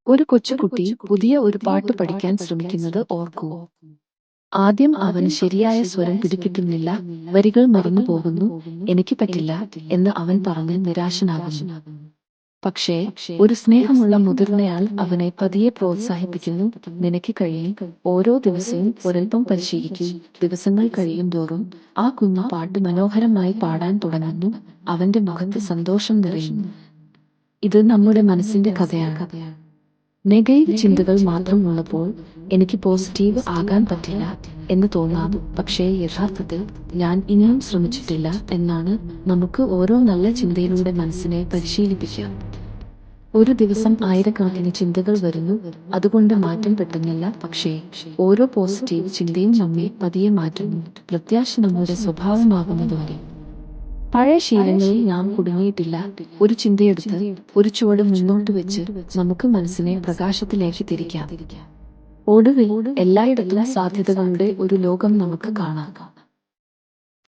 ഒരു കൊച്ചുകുട്ടി പുതിയ ഒരു പാട്ട് പഠിക്കാൻ ശ്രമിക്കുന്നത് ഓർക്കൂ. ആദ്യം അവന് ശരിയായ സ്വരം പിടികിട്ടുന്നില്ല, വരികൾ മറന്നു പോകുന്നു. എനിക്ക് പറ്റില്ല എന്ന് അവൻ പറഞ്ഞ് നിരാശനാകുന്നു. പക്ഷേ ഒരു സ്നേഹമുള്ള മുതിർന്നയാൾ അവനെ പതിയെ പ്രോത്സാഹിപ്പിക്കുന്നു. നിനക്ക് കഴിയും, ഓരോ ദിവസവും ഒരൽപ്പം പരിശീലിക്കൂ. ദിവസങ്ങൾ കഴിയും തോറും ആ കുഞ്ഞു പാട്ട് മനോഹരമായി പാടാൻ തുടങ്ങുന്നു. അവന്റെ മുഖത്ത് സന്തോഷം നിറയുന്നു. ഇത് നമ്മുടെ മനസ്സിന്റെ കഥയാണ്. നെഗറ്റീവ് ചിന്തകൾ മാത്രമുള്ളപ്പോൾ എനിക്ക് പോസിറ്റീവ് ആകാൻ പറ്റില്ല എന്ന് തോന്നാം. പക്ഷേ യഥാർത്ഥത്തിൽ ഞാൻ ഇനിയും ശ്രമിച്ചിട്ടില്ല എന്നാണ്. നമുക്ക് ഓരോ നല്ല ചിന്തയിലൂടെ മനസ്സിനെ പരിശീലിപ്പിക്കാം. ഒരു ദിവസം ആയിരക്കണക്കിന് ചിന്തകൾ വരുന്നു, അതുകൊണ്ട് മാറ്റം പെട്ടെന്നില്ല. പക്ഷേ ഓരോ പോസിറ്റീവ് ചിന്തയും നമ്മെ പതിയെ മാറ്റുന്നു. പ്രത്യാശ നമ്മുടെ സ്വഭാവമാകുന്നതുവരെ. പഴയ ശീലങ്ങളിൽ നാം കുടുങ്ങിയിട്ടില്ല. ഒരു ചിന്തയെടുത്ത് ഒരു ചുവട് മുന്നോട്ട് വെച്ച് നമുക്ക് മനസ്സിനെ പ്രകാശത്തിലേക്ക് തിരിക്കാം. ഒടുവിൽ എല്ലായിടത്തും സാധ്യതകളുടെ ഒരു ലോകം നമുക്ക് കാണാം.